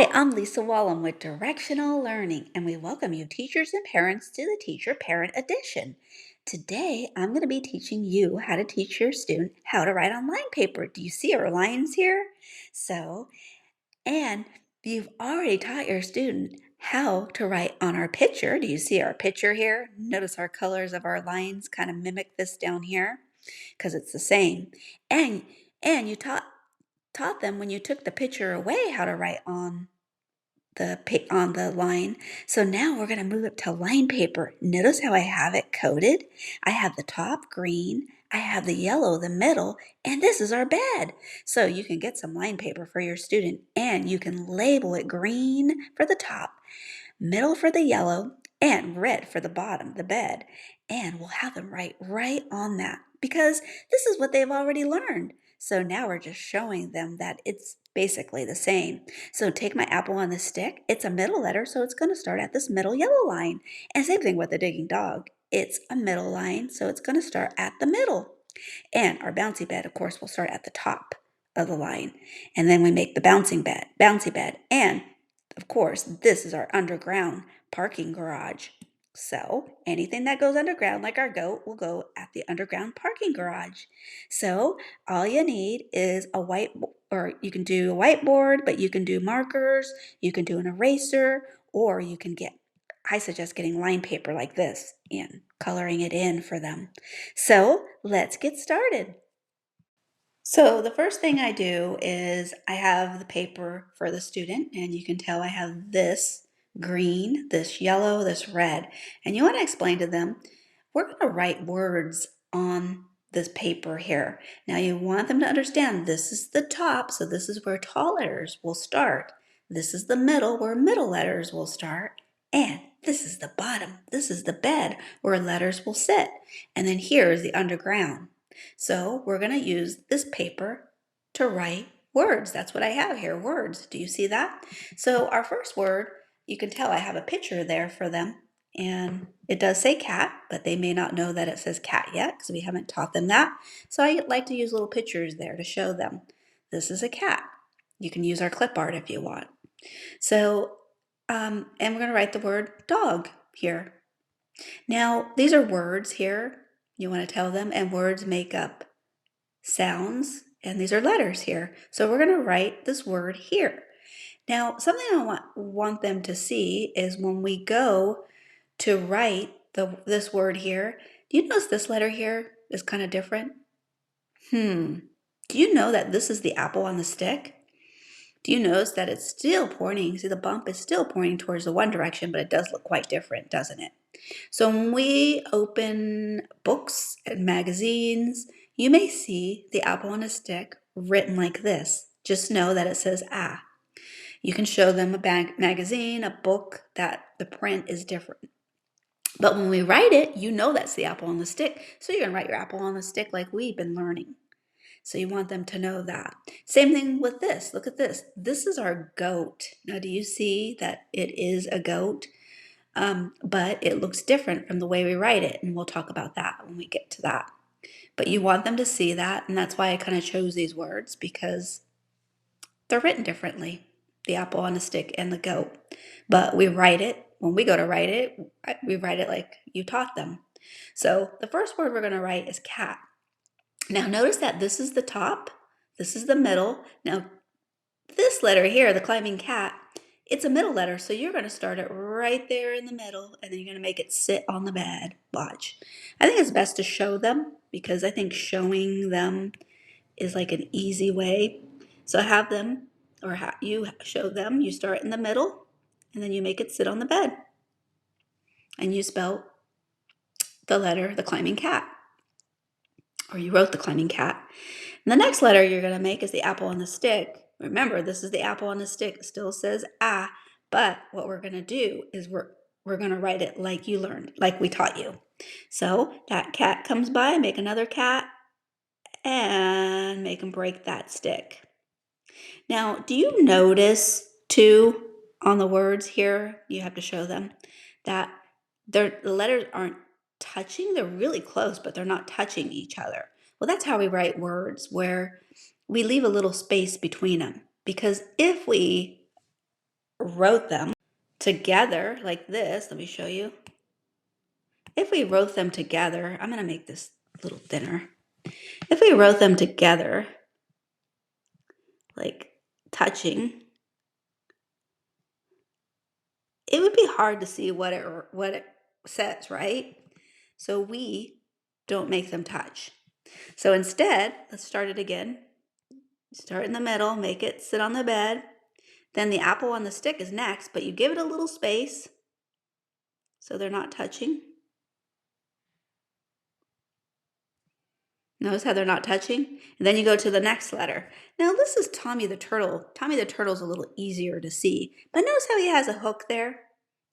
Hi, I'm Lisa Wallem with Directional Learning, and we welcome you, teachers and parents, to the Teacher Parent Edition. Today, I'm going to be teaching you how to teach your student how to write on line paper. Do you see our lines here? And you've already taught your student how to write on our picture. Do you see our picture here? Notice our colors of our lines kind of mimic this down here because it's the same. And you taught them when you took the picture away how to write on the line. So now we're going to move up to line paper. Notice how I have it coded. I have the top green, I have the yellow, the middle, and this is our bed. So you can get some line paper for your student and you can label it green for the top, middle for the yellow, and red for the bottom, the bed. And we'll have them write right on that because this is what they've already learned. So now we're just showing them that it's basically the same. So take my apple on the stick. It's a middle letter, so it's going to start at this middle yellow line. And same thing with the digging dog. It's a middle line, so it's going to start at the middle. And our bouncy bed, of course, will start at the top of the line. And then we make the bouncy bed. And of course, this is our underground parking garage. So anything that goes underground, like our goat, will go at the underground parking garage. So all you need is or you can do a whiteboard, but you can do markers, you can do an eraser, or I suggest getting line paper like this and coloring it in for them. So let's get started. So the first thing I do is I have the paper for the student, and you can tell I have this green, this yellow, this red. And you want to explain to them, we're going to write words on this paper here. Now you want them to understand this is the top, so this is where tall letters will start. This is the middle, where middle letters will start. And this is the bottom, this is the bed, where letters will sit. And then here is the underground. So we're going to use this paper to write words. That's what I have here, words. Do you see that? So our first word, you can tell I have a picture there for them. And it does say cat, but they may not know that it says cat yet because we haven't taught them that. So I like to use little pictures there to show them this is a cat. You can use our clip art if you want. So, and we're going to write the word dog here. Now, these are words here. You want to tell them, and words make up sounds, and these are letters here. So we're going to write this word here. Now, something I want them to see is when we go to write this word here, do you notice this letter here is kind of different? Do you know that this is the apple on the stick? Do you notice that it's still pointing? See, the bump is still pointing towards the one direction, but it does look quite different, doesn't it? So when we open books and magazines, you may see the apple on a stick written like this. Just know that it says ah. You can show them a magazine, a book, that the print is different. But when we write it, you know that's the apple on the stick. So you're going to write your apple on the stick like we've been learning. So you want them to know that. Same thing with this. Look at this. This is our goat. Now, do you see that it is a goat? But it looks different from the way we write it, and we'll talk about that when we get to that. But you want them to see that, and that's why I kind of chose these words, because they're written differently, the apple on a stick and the goat. But we write it, when we go to write it, we write it like you taught them. So the first word we're going to write is cat. Now notice that this is the top, this is the middle. Now this letter here, the climbing cat, it's a middle letter, so you're going to start it right there in the middle, and then you're going to make it sit on the bed. Watch. I think it's best to show them, because I think showing them is like an easy way. So have them, or you show them, you start in the middle, and then you make it sit on the bed. And you spell the letter, the climbing cat, or you wrote the climbing cat. And the next letter you're going to make is the apple on the stick. Remember, this is the apple on the stick. It still says ah, but what we're going to do is we're going to write it like you learned, like we taught you. So that cat comes by, make another cat, and make them break that stick. Now, do you notice too on the words here, you have to show them that the letters aren't touching. They're really close, but they're not touching each other. Well, that's how we write words, where we leave a little space between them. Because if we wrote them together like this, let me show you. If we wrote them together, I'm going to make this a little thinner. If we wrote them together, like touching, it would be hard to see what it says, right? So we don't make them touch. So instead, let's start it again. Start in the middle, make it sit on the bed. Then the apple on the stick is next, but you give it a little space so they're not touching. Notice how they're not touching? And then you go to the next letter. Now this is Tommy the Turtle. Tommy the Turtle's a little easier to see, but notice how he has a hook there?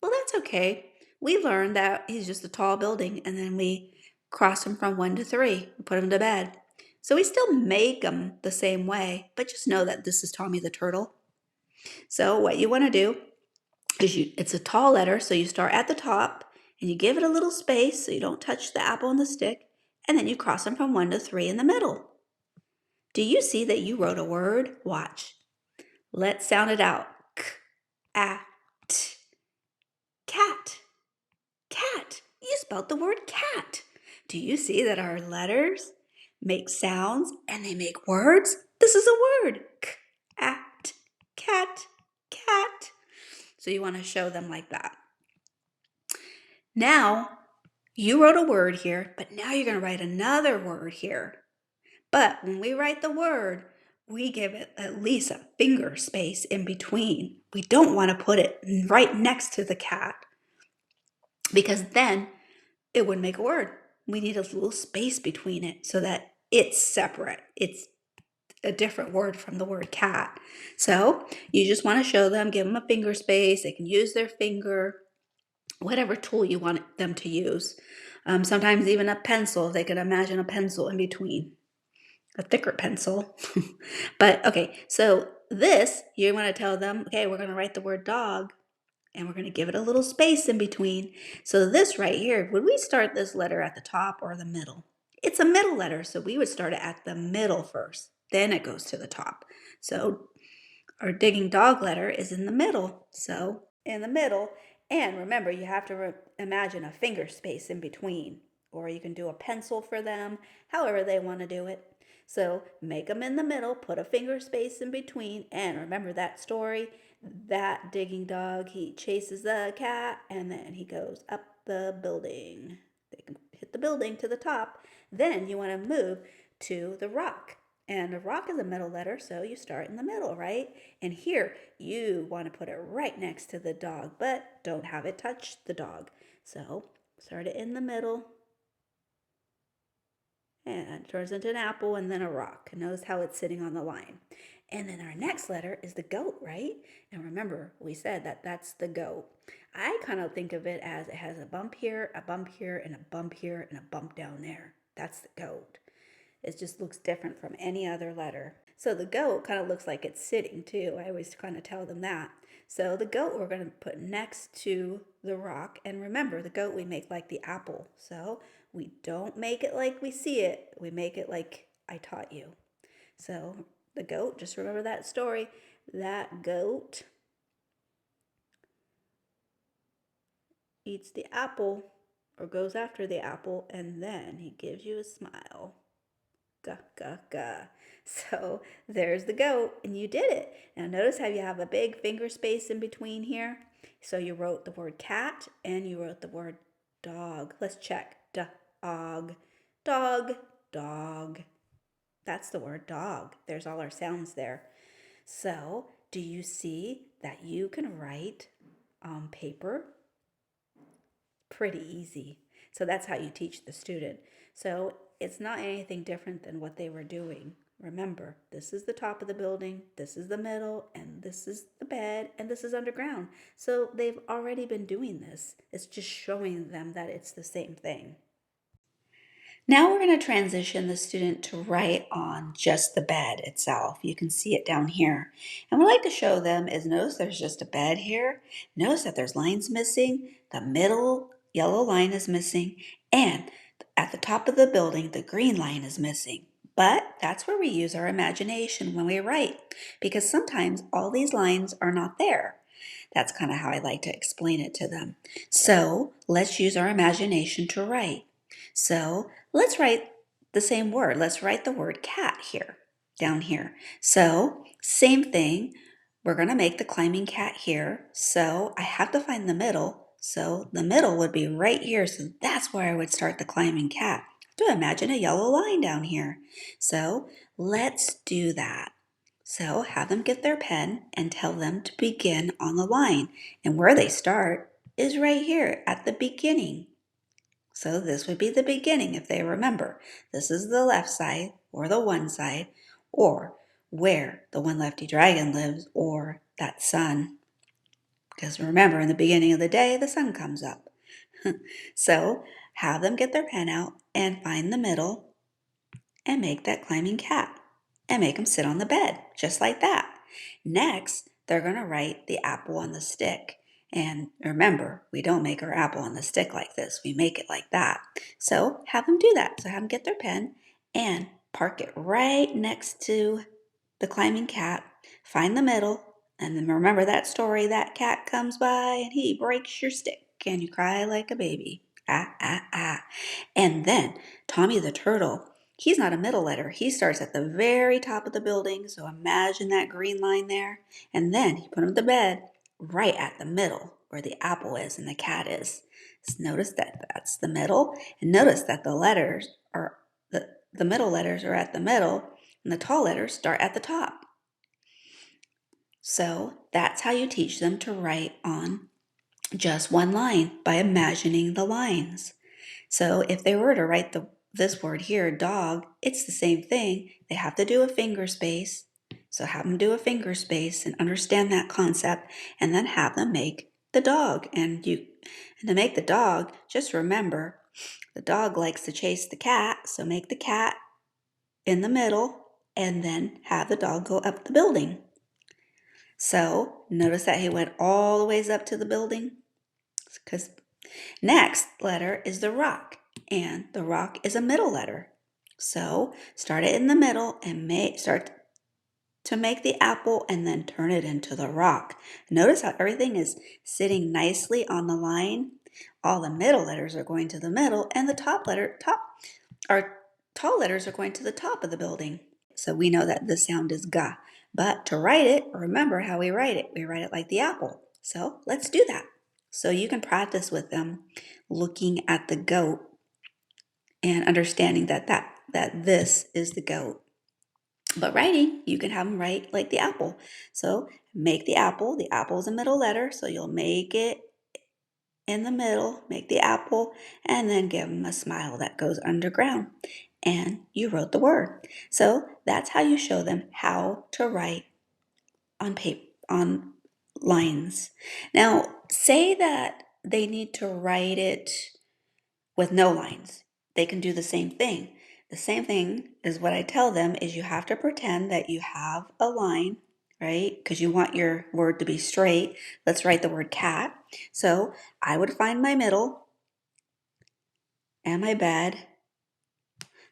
Well, that's okay. We learned that he's just a tall building, and then we cross him from 1 to 3. We put him to bed. So we still make them the same way, but just know that this is Tommy the Turtle. So what you want to do is it's a tall letter, so you start at the top, and you give it a little space so you don't touch the apple on the stick, and then you cross them from 1 to 3 in the middle. Do you see that you wrote a word? Watch. Let's sound it out. K-a-t. Cat. Cat. You spelled the word cat. Do you see that our letters make sounds and they make words? This is a word. K-a-t. Cat. Cat. So you want to show them like that. Now, you wrote a word here, but now you're going to write another word here. But when we write the word, we give it at least a finger space in between. We don't want to put it right next to the cat because then it wouldn't make a word. We need a little space between it so that it's separate. It's a different word from the word cat. So you just want to show them, give them a finger space. They can use their finger, whatever tool you want them to use. Sometimes even a pencil. They could imagine a pencil in between. A thicker pencil. But okay, so this, you want to tell them, okay, we're going to write the word dog and we're going to give it a little space in between. So this right here, would we start this letter at the top or the middle? It's a middle letter, so we would start it at the middle first. Then it goes to the top. So our digging dog letter is in the middle. So in the middle, and remember, you have to imagine a finger space in between, or you can do a pencil for them, however they want to do it. So make them in the middle, put a finger space in between, and remember that story, that digging dog, he chases the cat, and then he goes up the building. They can hit the building to the top. Then you want to move to the rock. And a rock is a middle letter, so you start in the middle, right? And here, you want to put it right next to the dog, but don't have it touch the dog. So start it in the middle, and it turns into an apple and then a rock. And notice how it's sitting on the line. And then our next letter is the goat, right? And remember, we said that that's the goat. I kind of think of it as it has a bump here, a bump here, and a bump here, and a bump down there. That's the goat. It just looks different from any other letter. So the goat kind of looks like it's sitting too. I always kind of tell them that. So the goat we're going to put next to the rock. And remember, the goat we make like the apple. So we don't make it like we see it. We make it like I taught you. So the goat, just remember that story. That goat eats the apple or goes after the apple, and then he gives you a smile. Gah, gah, gah. So there's the goat, and you did it. Now notice how you have a big finger space in between here. So you wrote the word cat, and you wrote the word dog. Let's check. Dog, dog, dog. That's the word dog. There's all our sounds there. So do you see that you can write on paper? Pretty easy. So that's how you teach the student. So it's not anything different than what they were doing. Remember, this is the top of the building, this is the middle, and this is the bed, and this is underground. So they've already been doing this. It's just showing them that it's the same thing. Now we're going to transition the student to write on just the bed itself. You can see it down here. And what I'd like to show them is notice there's just a bed here. Notice that there's lines missing. The middle yellow line is missing. And at the top of the building, the green line is missing. But that's where we use our imagination when we write, because sometimes all these lines are not there. That's kind of how I like to explain it to them. So let's use our imagination to write. So let's write the same word. Let's write the word cat here, down here. So same thing. We're going to make the climbing cat here. So I have to find the middle. So the middle would be right here. So that's where I would start the climbing cat. To imagine a yellow line down here. So let's do that. So have them get their pen and tell them to begin on the line. And where they start is right here at the beginning. So this would be the beginning if they remember. This is the left side or the one side or where the one lefty dragon lives or that sun. Because remember, in the beginning of the day, the sun comes up. So have them get their pen out and find the middle and make that climbing cat and make them sit on the bed, just like that. Next, they're going to write the apple on the stick. And remember, we don't make our apple on the stick like this. We make it like that. So have them do that. So have them get their pen and park it right next to the climbing cat. Find the middle. And then remember that story, that cat comes by and he breaks your stick and you cry like a baby. Ah, ah, ah. And then Tommy the turtle, he's not a middle letter. He starts at the very top of the building. So imagine that green line there. And then he put him to bed right at the middle where the apple is and the cat is. So notice that that's the middle. And notice that the middle letters are at the middle and the tall letters start at the top. So that's how you teach them to write on just one line by imagining the lines. So if they were to write this word here, dog, it's the same thing. They have to do a finger space. So have them do a finger space and understand that concept and then have them make the dog. And to make the dog, just remember the dog likes to chase the cat. So make the cat in the middle and then have the dog go up the building. So notice that he went all the ways up to the building because next letter is the rock, and the rock is a middle letter. So start it in the middle and start to make the apple and then turn it into the rock. Notice how everything is sitting nicely on the line. All the middle letters are going to the middle, and the tall letters are going to the top of the building. So we know that the sound is ga. But to write it, remember how we write it. We write it like the apple. So let's do that. So you can practice with them looking at the goat and understanding that this is the goat. But writing, you can have them write like the apple. So make the apple. The apple is a middle letter, so you'll make it in the middle, make the apple, and then give them a smile that goes underground. And you wrote the word. So that's how you show them how to write on paper, on lines. Now, say that they need to write it with no lines. They can do the same thing. The same thing is what I tell them is you have to pretend that you have a line, right? Because you want your word to be straight. Let's write the word cat. So I would find my middle and my bed.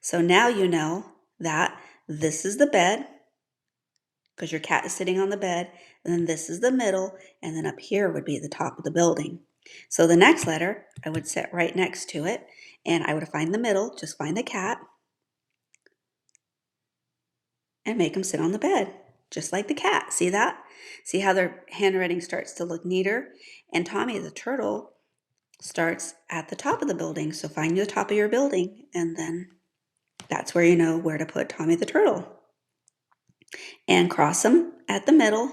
So now you know that this is the bed because your cat is sitting on the bed, and then this is the middle, and then up here would be the top of the building. So the next letter, I would set right next to it, and I would find the middle, just find the cat, and make them sit on the bed, just like the cat. See that? See how their handwriting starts to look neater? And Tommy the turtle starts at the top of the building, so find the top of your building, and then that's where you know where to put Tommy the turtle. And cross them at the middle.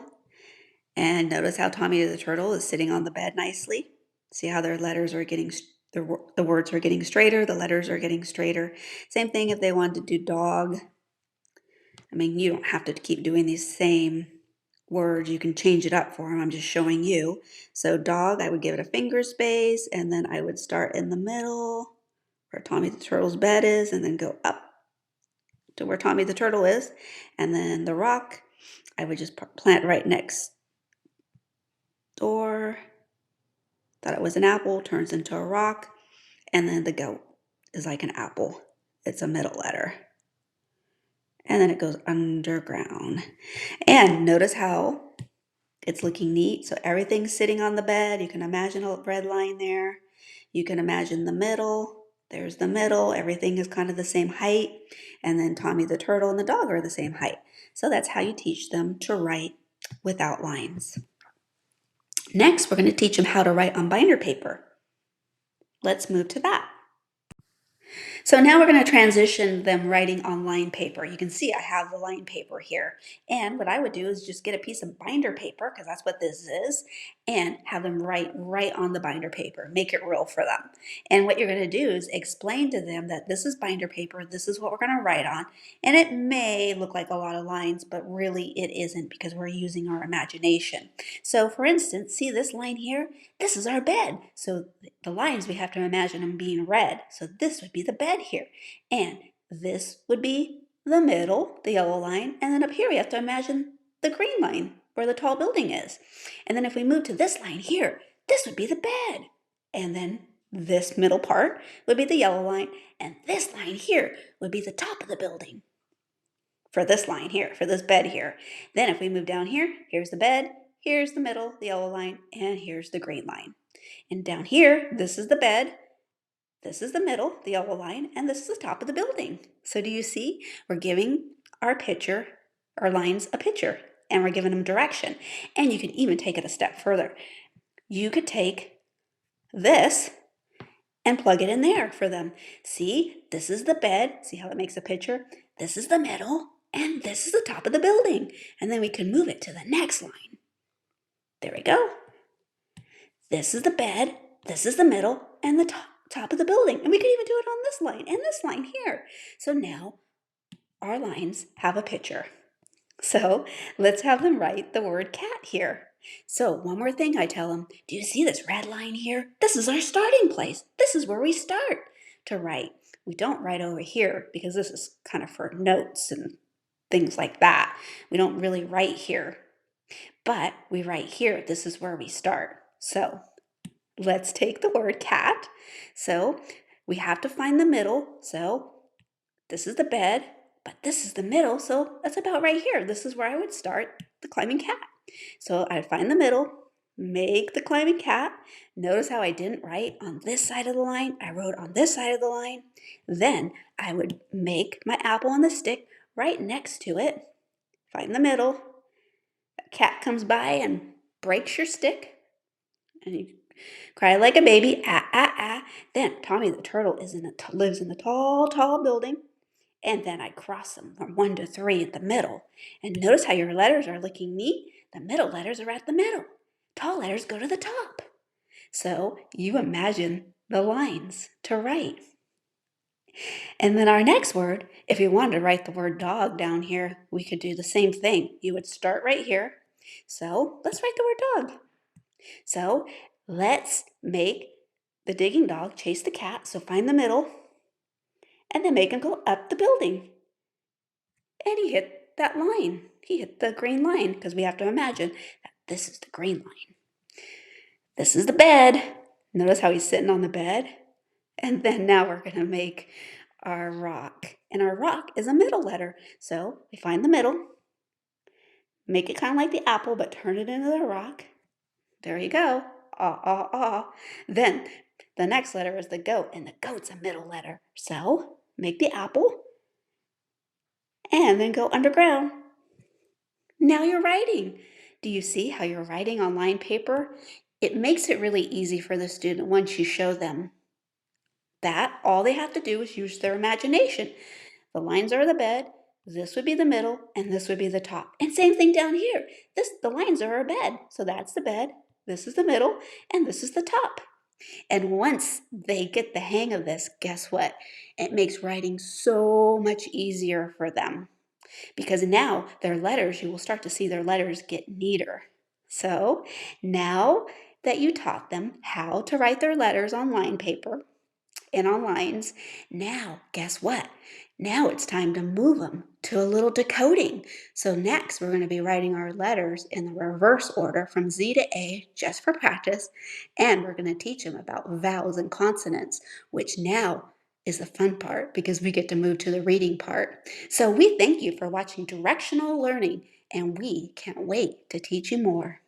And notice how Tommy the turtle is sitting on the bed nicely. See how their letters are getting, the words are getting straighter, the letters are getting straighter. Same thing if they wanted to do dog. I mean, you don't have to keep doing these same words. You can change it up for them. I'm just showing you. So dog, I would give it a finger space, and then I would start in the middle where Tommy the turtle's bed is, and then go up to where Tommy the turtle is. And then the rock, I would just plant right next door. Thought it was an apple, turns into a rock. And then the goat is like an apple. It's a middle letter. And then it goes underground. And notice how It's looking neat. So everything's sitting on the bed. You can imagine a red line there. You can imagine the middle. There's the middle. Everything is kind of the same height. And then Tommy the turtle and the dog are the same height. So that's how you teach them to write without lines. Next, we're going to teach them how to write on binder paper. Let's move to that. So now we're going to transition them writing on lined paper. You can see I have the lined paper here. And what I would do is just get a piece of binder paper, because that's what this is, and have them write right on the binder paper. Make it real for them. And what you're going to do is explain to them that this is binder paper, this is what we're going to write on. And it may look like a lot of lines, but really it isn't, because we're using our imagination. So for instance, see this line here? This is our bed. So the lines, we have to imagine them being red. So this would be the bed here. And this would be the middle, the yellow line. And then up here, we have to imagine the green line where the tall building is. And then if we move to this line here, this would be the bed. And then this middle part would be the yellow line. And this line here would be the top of the building for this line here, for this bed here. Then if we move down here, here's the bed. Here's the middle, the yellow line, and here's the green line. And down here, this is the bed, this is the middle, the yellow line, and this is the top of the building. So do you see? We're giving our lines a picture, and we're giving them direction. And you can even take it a step further. You could take this and plug it in there for them. See, this is the bed. See how it makes a picture? This is the middle, and this is the top of the building. And then we can move it to the next line. There we go. This is the bed, this is the middle, and the top of the building. And we could even do it on this line and this line here. So now our lines have a picture. So let's have them write the word cat here. So one more thing I tell them, do you see this red line here? This is our starting place. This is where we start to write. We don't write over here because this is kind of for notes and things like that. We don't really write here. But we write here, this is where we start. So let's take the word cat. So we have to find the middle. So this is the bed, but this is the middle. So that's about right here. This is where I would start the climbing cat. So I'd find the middle, make the climbing cat. Notice how I didn't write on this side of the line. I wrote on this side of the line. Then I would make my apple on the stick right next to it. Find the middle. Cat comes by and breaks your stick, and you cry like a baby, ah, ah, ah. Then Tommy the turtle lives in a tall, tall building, and then I cross them from 1 to 3 at the middle. And notice how your letters are looking neat. The middle letters are at the middle. Tall letters go to the top. So you imagine the lines to write. And then our next word, if you wanted to write the word dog down here, we could do the same thing. You would start right here. So let's write the word dog. So let's make the digging dog chase the cat. So find the middle and then make him go up the building. And he hit that line. He hit the green line because we have to imagine that this is the green line. This is the bed. Notice how he's sitting on the bed. And then now we're going to make our rock. And our rock is a middle letter. So we find the middle, make it kind of like the apple, but turn it into the rock. There you go. Ah, ah, ah. Then the next letter is the goat, and the goat's a middle letter. So make the apple and then go underground. Now you're writing. Do you see how you're writing on lined paper? It makes it really easy for the student once you show them that all they have to do is use their imagination. The lines are the bed, this would be the middle, and this would be the top. And same thing down here. The lines are our bed. So that's the bed, this is the middle, and this is the top. And once they get the hang of this, guess what? It makes writing so much easier for them. Because now their letters, you will start to see their letters get neater. So now that you taught them how to write their letters on lined paper, and on lines. Now, guess what? Now it's time to move them to a little decoding. So next, we're going to be writing our letters in the reverse order from Z to A, just for practice. And we're going to teach them about vowels and consonants, which now is the fun part because we get to move to the reading part. So we thank you for watching Directional Learning, and we can't wait to teach you more.